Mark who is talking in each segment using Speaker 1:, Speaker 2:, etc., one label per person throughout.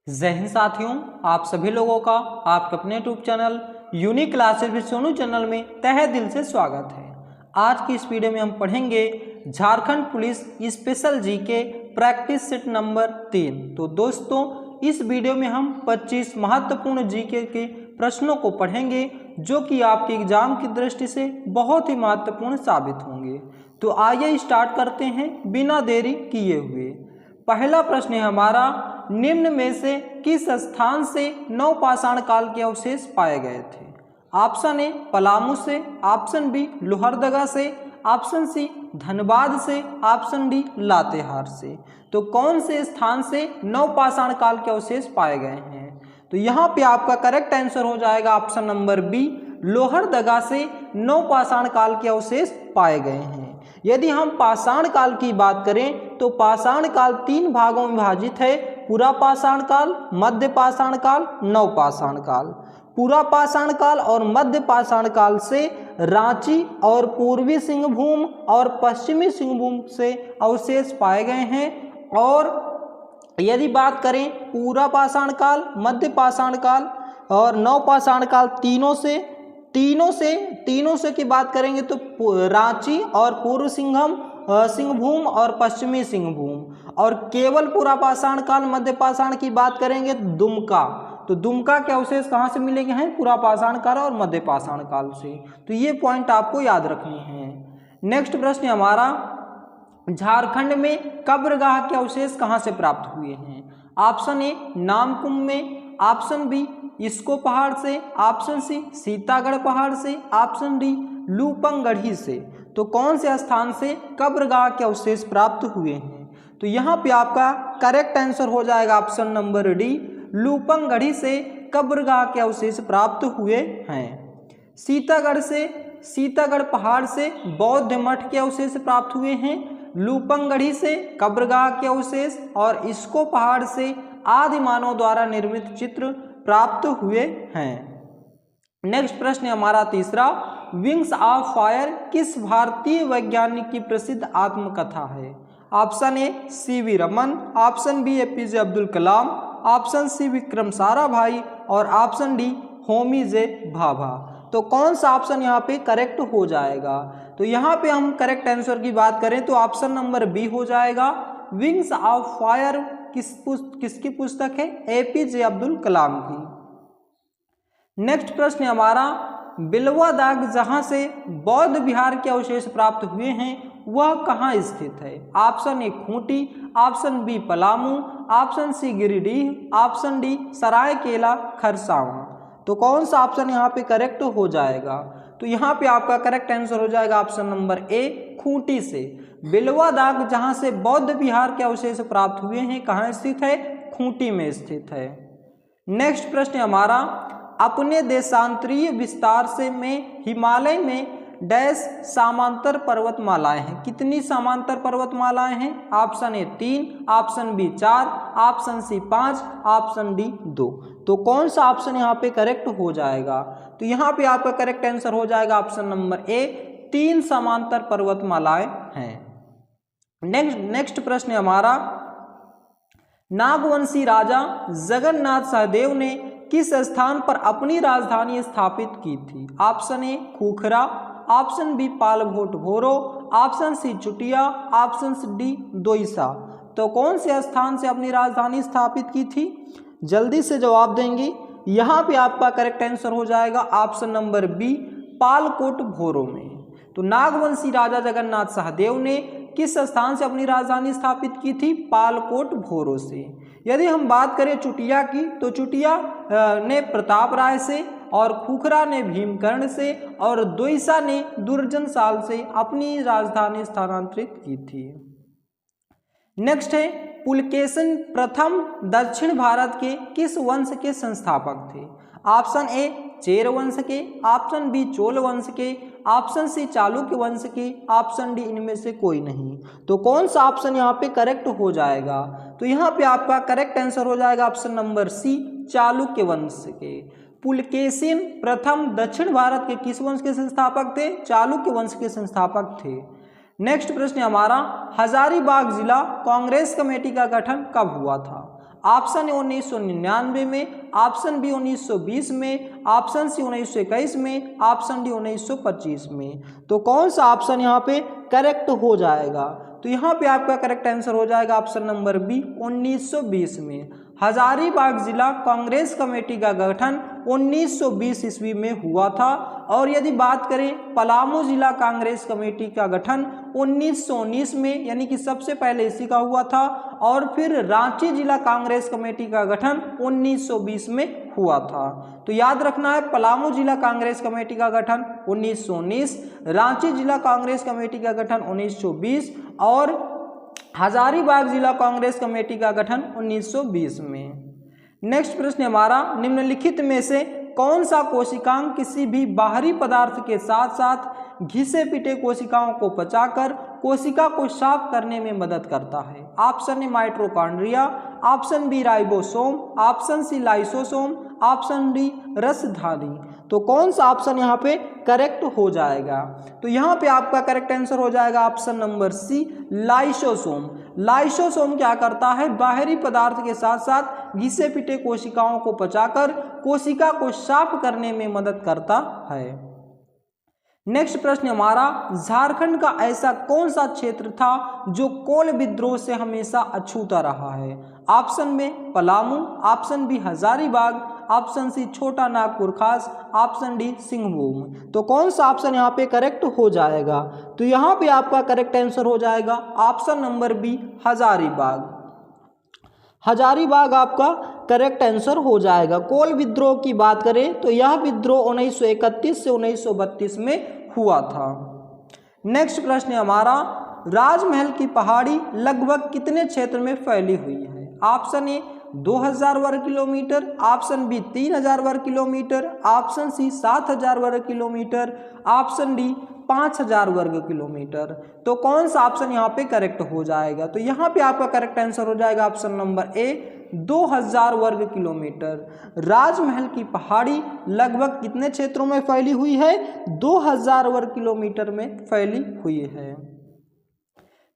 Speaker 1: जय हिंद साथियों, आप सभी लोगों का आपके अपने YouTube channel unique classes with Sonu channel में तहे दिल से स्वागत है। आज की इस वीडियो में हम पढ़ेंगे Jharkhand police special GK practice set number 3। तो दोस्तों, इस वीडियो में हम 25 महत्वपूर्ण जीके के प्रश्नों को पढ़ेंगे जो कि आपके एग्जाम की दृष्टि से बहुत ही महत्वपूर्ण साबित होंगे। तो आइए स्टार्ट करते हैं बिना देरी किए हुए। पहला प्रश्न है हमारा, निम्न में से किस स्थान से नवपाषाण काल के अवशेष पाए गए थे? ऑप्शन ए पलामू से, ऑप्शन बी लोहरदगा से, ऑप्शन सी धनबाद से, ऑप्शन डी लातेहार से। तो कौन से स्थान से नवपाषाण काल के अवशेष पाए गए हैं? तो यहाँ पे आपका करेक्ट आंसर हो जाएगा ऑप्शन नंबर बी, लोहरदगा से नवपाषाण काल के अवशेष पाए गए हैं। यदि हम पाषाण काल की बात करें तो पाषाण काल 3 भागों में विभाजित है, पूरा पाषाण काल, मध्य पाषाण काल, नवपाषाण काल। पूरा पाषाण काल और मध्य पाषाण काल से रांची और पूर्वी सिंहभूम और पश्चिमी सिंहभूम से अवशेष पाए गए हैं। और यदि बात करें पूरा पाषाण काल, मध्य पाषाण काल और नवपाषाण काल तीनों से की बात करेंगे तो रांची और पूर्व सिंहभूम और पश्चिमी सिंहभूम। और केवल पूरा पाषाण काल मध्य पाषाण की बात करेंगे दुमका, तो दुमका के अवशेष कहाँ से मिलेंगे हैं? पूरा पाषाण काल और मध्य पाषाण काल से। तो ये पॉइंट आपको याद रखनी है। नेक्स्ट प्रश्न हमारा, झारखंड में कब्रगाह के अवशेष कहाँ से प्राप्त हुए हैं? ऑप्शन ए नामकुम में, ऑप्शन बी इसको पहाड़ से, ऑप्शन सी सीतागढ़ पहाड़ से, ऑप्शन डी लूपंगढ़ी से। तो कौन से स्थान से कब्रगाह के अवशेष प्राप्त हुए हैं? तो यहाँ पे आपका करेक्ट आंसर हो जाएगा ऑप्शन नंबर डी, लूपंगढ़ी से कब्रगाह के अवशेष प्राप्त हुए हैं। सीतागढ़ पहाड़ से बौद्ध मठ के अवशेष प्राप्त हुए हैं, लूपंगढ़ी से कब्रगाह के अवशेष और इसको पहाड़ से आदि मानव द्वारा निर्मित चित्र प्राप्त हुए हैं। नेक्स्ट प्रश्न हमारा तीसरा, विंग्स ऑफ फायर किस भारतीय वैज्ञानिक की प्रसिद्ध आत्मकथा है? Option A CV Raman, option B APJ Abdul Kalam, option C Vikram Sarabhai और option D Homi J Bhabha. तो कौन सा ऑप्शन यहाँ पे करेक्ट हो जाएगा? तो यहाँ पे हम करेक्ट आंसर की बात करें तो ऑप्शन नंबर बी हो जाएगा। विंग्स ऑफ फायर किसकी पुस्तक है? एपीजे अब्दुल कलाम की। नेक्स्ट प्रश्न हमारा, बिलवा दाग जहां से बौद्ध विहार के अवशेष प्राप्त हुए हैं वह कहाँ स्थित है? Option A Khunti, option B Palamu, option C Giridih, option D Seraikela Kharsawan. तो कौन सा ऑप्शन यहाँ पे करेक्ट हो जाएगा? तो यहाँ पे आपका करेक्ट आंसर हो जाएगा ऑप्शन नंबर ए, खूंटी से। बिलवा दाग जहाँ से बौद्ध विहार के अवशेष प्राप्त हुए हैं कहाँ स्थित है? खूंटी में स्थित है। नेक्स्ट प्रश्न हमारा, अपने देशांतरीय विस्तार से में हिमालय में डैश समांतर पर्वतमालाएं हैं। कितनी समांतर पर्वतमालाएं हैं? Option A 3, option B 4, option C 5, option D 2। तो कौन सा ऑप्शन यहाँ पे करेक्ट हो जाएगा? तो यहाँ पे आपका करेक्ट आंसर हो जाएगा ऑप्शन नंबर ए, 3 समांतर पर्वतमालाएं हैं। नेक्स्ट प्रश्न हमारा, नागवंशी राजा जगन्नाथ सहदेव ने किस स्थान पर अपनी राजधानी स्थापित की थी? ऑप्शन ए खूखरा, ऑप्शन बी पालभोट भोरो, ऑप्शन सी चुटिया, ऑप्शन डी दोईसा। तो कौन से स्थान से अपनी राजधानी स्थापित की थी? जल्दी से जवाब देंगे। यहाँ पे आपका करेक्ट आंसर हो जाएगा ऑप्शन नंबर बी, पालकोट भोरो में। तो नागवंशी राजा जगन्नाथ सहदेव ने किस स्थान से अपनी राजधानी स्थापित की थी? पालकोट भोरो से। यदि हम बात करें चुटिया की तो चुटिया ने प्रताप राय से और खूखरा ने भीमकर्ण से और दोईसा ने दुर्जनसाल से अपनी राजधानी स्थानांतरित की थी। नेक्स्ट है, पुलकेशिन प्रथम दक्षिण भारत के किस वंश के संस्थापक थे? ऑप्शन ए चेर वंश के, ऑप्शन बी चोल वंश के, ऑप्शन सी चालुक्य वंश के, ऑप्शन डी इनमें से कोई नहीं। तो कौन सा ऑप्शन यहाँ पे करेक्ट हो जाएगा? तो यहाँ पे आपका करेक्ट आंसर हो जाएगा ऑप्शन नंबर सी, चालुक्य वंश के। पुलकेशिन प्रथम दक्षिण भारत के किस वंश के संस्थापक थे? चालुक्य वंश के संस्थापक थे। नेक्स्ट प्रश्न हमारा, हजारीबाग जिला कांग्रेस कमेटी का गठन कब हुआ था? ऑप्शन ए 1999 में, ऑप्शन बी 1920 में, ऑप्शन सी 1921 में, ऑप्शन डी 1925 में। तो कौन सा ऑप्शन यहाँ पे करेक्ट हो जाएगा? तो यहाँ पे आपका करेक्ट आंसर हो जाएगा ऑप्शन नंबर बी 1920 में। हजारीबाग जिला कांग्रेस कमेटी का गठन 1920 ईस्वी में हुआ था। और यदि बात करें पलामू जिला कांग्रेस कमेटी का गठन 1919 में, यानी कि सबसे पहले इसी का हुआ था। और फिर रांची जिला कांग्रेस कमेटी का गठन 1920 में हुआ था। तो याद रखना है, पलामू जिला कांग्रेस कमेटी का गठन 1919, रांची जिला कांग्रेस कमेटी का गठन 1920 और हजारीबाग जिला कांग्रेस कमेटी का गठन 1920 में। नेक्स्ट प्रश्न हमारा, निम्नलिखित में से कौन सा कोशिकांग किसी भी बाहरी पदार्थ के साथ साथ घिसे पिटे कोशिकाओं को पचाकर कोशिका को साफ करने में मदद करता है? Option A mitochondria, option B ribosome, option C lysosome, option D रसधानी। तो कौन सा ऑप्शन यहाँ पे करेक्ट हो जाएगा? तो यहाँ पे आपका करेक्ट आंसर हो जाएगा option number C lysosome. Lysosome क्या करता है? बाहरी पदार्थ के साथ साथ घिसे पिटे कोशिकाओं को पचाकर कोशिका को साफ करने में मदद करता है। नेक्स्ट प्रश्न हमारा, झारखंड का ऐसा कौन सा क्षेत्र था जो कोल विद्रोह से हमेशा अछूता रहा है? ऑप्शन में Palamu, option B Hazaribagh, option C Chota Nagpur खास, ऑप्शन डी सिंहभूम। तो कौन सा ऑप्शन यहाँ पे करेक्ट हो जाएगा? तो यहाँ पे आपका करेक्ट आंसर हो जाएगा option number B Hazaribagh. Hazaribagh आपका करेक्ट आंसर हो जाएगा। कोल विद्रोह की बात करें तो यह विद्रोह 1931 से 1932 में हुआ था। नेक्स्ट प्रश्न हमारा, राजमहल की पहाड़ी लगभग कितने क्षेत्र में फैली हुई है? ऑप्शन ए 2000 वर्ग किलोमीटर, ऑप्शन बी 3000 वर्ग किलोमीटर, ऑप्शन सी 7000 वर्ग किलोमीटर, ऑप्शन डी 5000 वर्ग किलोमीटर। तो कौन सा ऑप्शन यहाँ पे करेक्ट हो जाएगा? तो यहाँ पे आपका करेक्ट आंसर हो जाएगा ऑप्शन नंबर ए 2000 वर्ग किलोमीटर। राजमहल की पहाड़ी लगभग कितने क्षेत्रों में फैली हुई है? 2000 वर्ग किलोमीटर में फैली हुई है।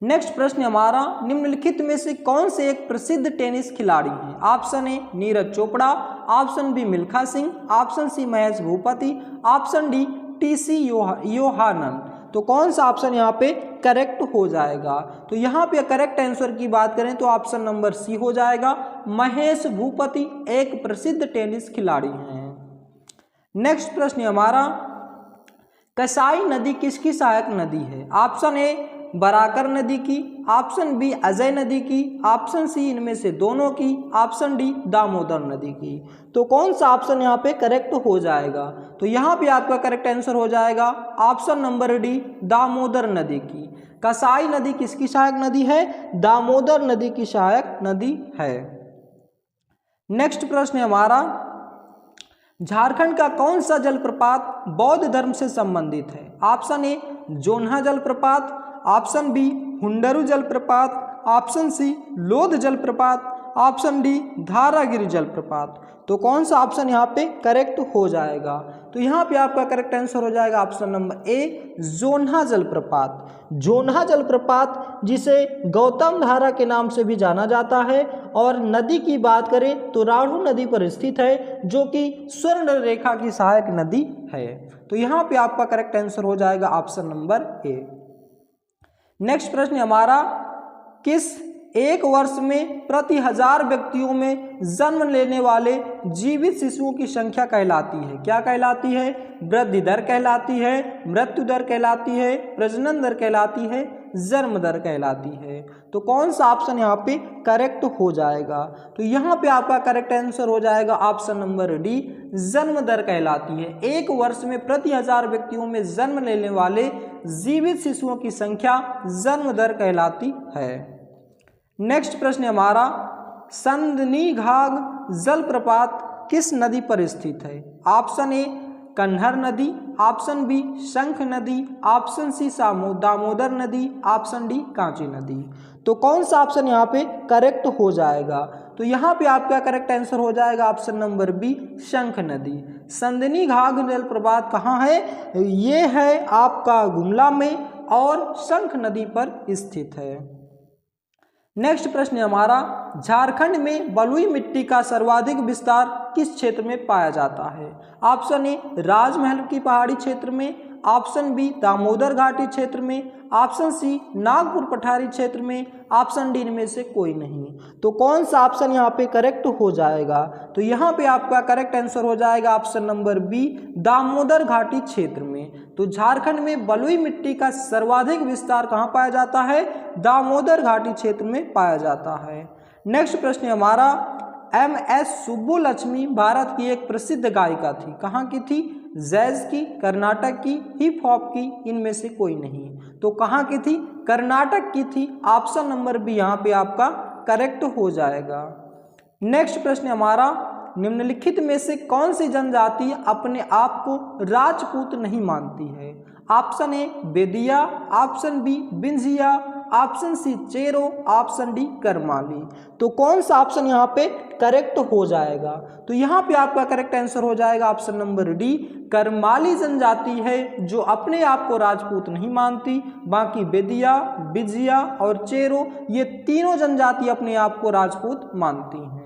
Speaker 1: नेक्स्ट प्रश्न हमारा, निम्नलिखित में से कौन से एक प्रसिद्ध टेनिस खिलाड़ी हैं? Option A Neeraj Chopra, option B Milkha Singh, option C Mahesh Bhupathi, option D TC Yohannan. तो कौन सा ऑप्शन यहाँ पे करेक्ट हो जाएगा? तो यहाँ पे करेक्ट आंसर की बात करें तो ऑप्शन नंबर सी हो जाएगा, महेश भूपति एक प्रसिद्ध टेनिस खिलाड़ी हैं। नेक्स्ट प्रश्न हमारा, कसाई नदी किसकी सहायक नदी है? ऑप्शन ए बराकर नदी की, ऑप्शन बी अजय नदी की, ऑप्शन सी इनमें से दोनों की, ऑप्शन डी दामोदर नदी की। तो कौन सा ऑप्शन यहाँ पे करेक्ट हो जाएगा? तो यहाँ पे आपका करेक्ट आंसर हो जाएगा ऑप्शन नंबर डी दामोदर नदी की। कसाई नदी किसकी सहायक नदी है? दामोदर नदी की सहायक नदी है। नेक्स्ट प्रश्न हमारा, झारखंड का कौन सा जलप्रपात बौद्ध धर्म से संबंधित है? ऑप्शन ए जोन्हा जलप्रपात, ऑप्शन बी हुंडरू जलप्रपात, ऑप्शन सी लोध जलप्रपात, ऑप्शन डी धारागिरी जलप्रपात। तो कौन सा ऑप्शन यहाँ पे करेक्ट हो जाएगा? तो यहाँ पे आपका करेक्ट आंसर हो जाएगा ऑप्शन नंबर ए जोन्हा जलप्रपात। जोन्हा जलप्रपात जिसे गौतम धारा के नाम से भी जाना जाता है और नदी की बात करें तो राढ़ू नदी पर स्थित है, जो कि स्वर्ण रेखा की सहायक नदी है। तो यहाँ पे आपका करेक्ट आंसर हो जाएगा ऑप्शन नंबर ए। नेक्स्ट प्रश्न हमारा, किस एक वर्ष में प्रति 1000 व्यक्तियों में जन्म लेने वाले जीवित शिशुओं की संख्या कहलाती है? क्या कहलाती है? वृद्धि दर कहलाती है, मृत्यु दर कहलाती है, प्रजनन दर कहलाती है, जन्म दर कहलाती है। तो कौन सा ऑप्शन यहाँ पे करेक्ट हो जाएगा? तो यहाँ पे आपका करेक्ट आंसर हो जाएगा ऑप्शन नंबर डी जन्म दर कहलाती है। एक वर्ष में प्रति 1000 व्यक्तियों में जन्म लेने वाले जीवित शिशुओं की संख्या जन्म दर कहलाती है। नेक्स्ट प्रश्न हमारा, संदनीघाग जलप्रपात किस नदी पर स्थित है? ऑप्शन ए कन्हर नदी, ऑप्शन बी शंख नदी, ऑप्शन सी दामोदर नदी, ऑप्शन डी कांची नदी। तो कौन सा ऑप्शन यहाँ पे करेक्ट हो जाएगा? तो यहाँ पे आपका करेक्ट आंसर हो जाएगा ऑप्शन नंबर बी शंख नदी। संदनीघाग जलप्रपात कहाँ है? ये है आपका गुमला में और शंख नदी पर स्थित है। नेक्स्ट प्रश्न है हमारा, झारखंड में बलुई मिट्टी का सर्वाधिक विस्तार किस क्षेत्र में पाया जाता है? ऑप्शन ए राजमहल की पहाड़ी क्षेत्र में, ऑप्शन बी दामोदर घाटी क्षेत्र में, ऑप्शन सी नागपुर पठारी क्षेत्र में, ऑप्शन डी इनमें से कोई नहीं। तो कौन सा ऑप्शन यहाँ पे करेक्ट हो जाएगा? तो यहाँ पे आपका करेक्ट आंसर हो जाएगा ऑप्शन नंबर बी दामोदर घाटी क्षेत्र में। तो झारखंड में बलुई मिट्टी का सर्वाधिक विस्तार कहाँ पाया जाता है? दामोदर घाटी क्षेत्र में पाया जाता है। नेक्स्ट प्रश्न हमारा, MS सुब्बुलक्ष्मी भारत की एक प्रसिद्ध गायिका थी, कहाँ की थी? जैज की, कर्नाटक की, हिप हॉप की, इनमें से कोई नहीं। तो कहाँ की थी? कर्नाटक की थी। ऑप्शन नंबर बी यहाँ पे आपका करेक्ट हो जाएगा। नेक्स्ट प्रश्न हमारा, निम्नलिखित में से कौन सी जनजाति अपने आप को राजपूत नहीं मानती है? Option A Bedia, option B Binjhia, option C Chero, option D Karmali. तो कौन सा ऑप्शन यहाँ पे करेक्ट हो जाएगा? तो यहाँ पे आपका करेक्ट आंसर हो जाएगा ऑप्शन नंबर डी करमाली जनजाति है जो अपने आप को राजपूत नहीं मानती। बाकी बेदिया, बिजिया और चेरो ये तीनों जनजाति अपने आप को राजपूत मानती हैं।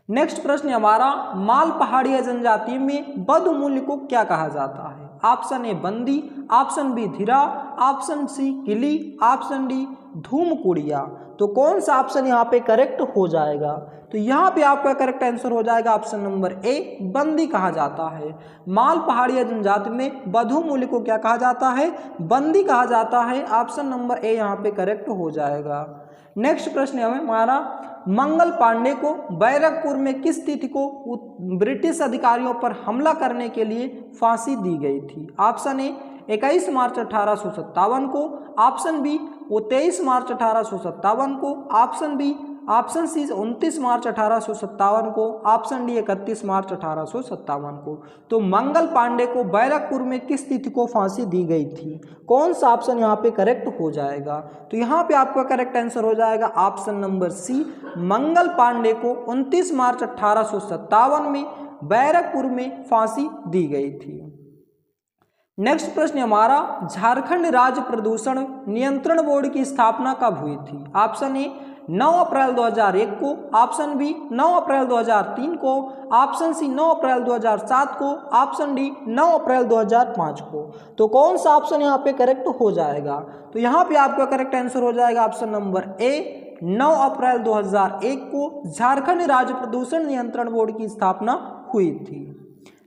Speaker 1: नेक्स्ट प्रश्न हमारा, माल पहाड़िया जनजाति में बदमूल्य को क्या कहा जाता है? ऑप्शन ए बंदी, ऑप्शन बी धीरा, ऑप्शन सी किली, ऑप्शन डी धूमकुड़िया। तो कौन सा ऑप्शन यहाँ पे करेक्ट हो जाएगा? तो यहाँ पे आपका करेक्ट आंसर हो जाएगा ऑप्शन नंबर ए बंदी कहा जाता है। माल पहाड़िया जनजाति में बधुमूल्य को क्या कहा जाता है? बंदी कहा जाता है। ऑप्शन नंबर ए यहाँ पे करेक्ट हो जाएगा। नेक्स्ट प्रश्न है हमारा, मंगल पांडे को बैरकपुर में किस तिथि को ब्रिटिश अधिकारियों पर हमला करने के लिए फांसी दी गई थी? ऑप्शन ए 21 मार्च 1857 को, ऑप्शन बी वो 23 मार्च 1857 को, ऑप्शन सी 29 मार्च 1857 को, ऑप्शन डी 31 मार्च 1857 को। तो मंगल पांडे को बैरकपुर में किस तिथि को फांसी दी गई थी? कौन सा ऑप्शन यहाँ पे करेक्ट हो जाएगा? तो यहाँ पे आपका करेक्ट आंसर हो जाएगा ऑप्शन नंबर सी मंगल पांडे को 29 मार्च 1857 में बैरकपुर में फांसी दी गई थी। नेक्स्ट प्रश्न हमारा, झारखंड राज्य प्रदूषण नियंत्रण बोर्ड की स्थापना कब हुई थी? ऑप्शन ए 9 अप्रैल 2001 को, ऑप्शन बी 9 अप्रैल 2003 को, ऑप्शन सी 9 अप्रैल 2007 को, ऑप्शन डी 9 अप्रैल 2005 को। तो कौन सा ऑप्शन यहाँ पे करेक्ट हो जाएगा? तो यहाँ पे आपका करेक्ट आंसर हो जाएगा ऑप्शन नंबर ए 9 अप्रैल 2001 को झारखंड राज्य प्रदूषण नियंत्रण बोर्ड की स्थापना हुई थी।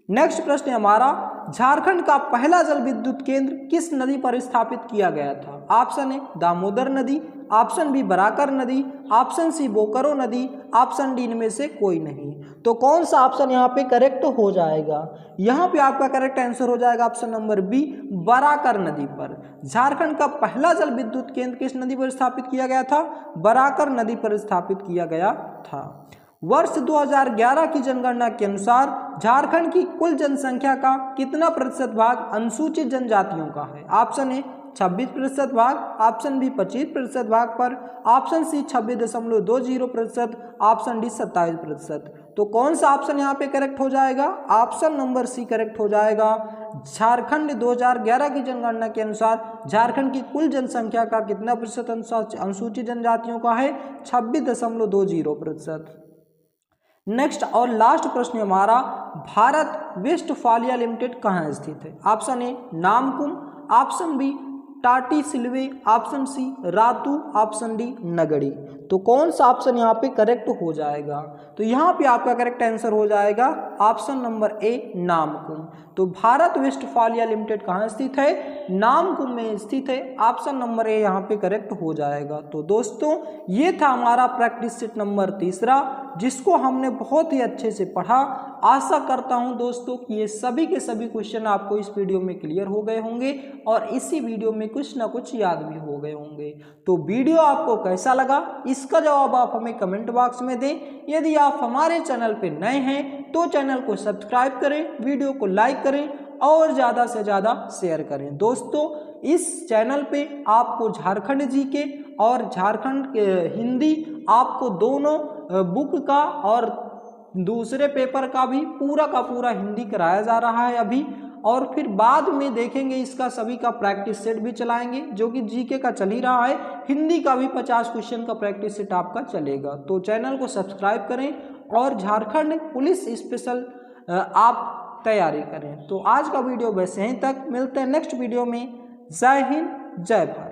Speaker 1: नेक्स्ट प्रश्न हमारा, झारखंड का पहला जल विद्युत केंद्र किस नदी पर स्थापित किया गया था? ऑप्शन ए दामोदर नदी, ऑप्शन बी बराकर नदी, ऑप्शन सी बोकारो नदी, ऑप्शन डी इनमें से कोई नहीं। तो कौन सा ऑप्शन यहाँ पे करेक्ट हो जाएगा? यहाँ पे आपका करेक्ट आंसर हो जाएगा ऑप्शन नंबर बी बराकर नदी पर। झारखंड का पहला जल विद्युत केंद्र किस नदी पर स्थापित किया गया था? बराकर नदी पर स्थापित किया गया था। वर्ष 2011 की जनगणना के अनुसार झारखंड की कुल जनसंख्या का कितना प्रतिशत भाग अनुसूचित जनजातियों का है? ऑप्शन ए 26% भाग, ऑप्शन बी 25% भाग पर, ऑप्शन सी 26.20%, ऑप्शन डी 27%। तो कौन सा ऑप्शन यहाँ पे करेक्ट हो जाएगा? ऑप्शन नंबर सी करेक्ट हो जाएगा। झारखंड 2011 की जनगणना के अनुसार झारखंड की कुल जनसंख्या का कितना प्रतिशत अनुसूचित जनजातियों का है? 26.20%। नेक्स्ट और लास्ट प्रश्न हमारा, भारत वेस्टफालिया लिमिटेड कहाँ स्थित है? Option A Namkum, option B Tatisilwai, option C Ratu, option D Nagri. तो कौन सा ऑप्शन यहाँ पे करेक्ट हो जाएगा? तो यहाँ पे आपका करेक्ट आंसर हो जाएगा ऑप्शन नंबर ए नामकुम। तो भारत वेस्टफालिया लिमिटेड कहाँ स्थित है? नामकुम में स्थित है। ऑप्शन नंबर ए यहाँ पे करेक्ट हो जाएगा। तो दोस्तों ये था हमारा प्रैक्टिस सेट नंबर 3 जिसको हमने बहुत ही अच्छे से पढ़ा। आशा करता हूँ दोस्तों कि ये सभी के सभी क्वेश्चन आपको इस वीडियो में क्लियर हो गए होंगे और इसी वीडियो में कुछ ना कुछ याद भी हो गए होंगे। तो वीडियो आपको कैसा लगा इसका जवाब आप हमें कमेंट बॉक्स में दें। यदि आप हमारे चैनल पे नए हैं तो चैनल को सब्सक्राइब करें, वीडियो को लाइक करें और ज़्यादा से ज़्यादा शेयर करें। दोस्तों इस चैनल पे आपको झारखंड जीके और झारखंड के हिंदी आपको दोनों बुक का और दूसरे पेपर का भी पूरा हिंदी कराया जा रहा है अभी। और फिर बाद में देखेंगे इसका सभी का प्रैक्टिस सेट भी चलाएंगे, जो कि जीके का चल ही रहा है। हिंदी का भी 50 क्वेश्चन का प्रैक्टिस सेट आपका चलेगा। तो चैनल को सब्सक्राइब करें और झारखंड पुलिस स्पेशल आप तैयारी करें। तो आज का वीडियो बस यहीं तक, मिलते हैं नेक्स्ट वीडियो में। जय हिंद, जय भारत।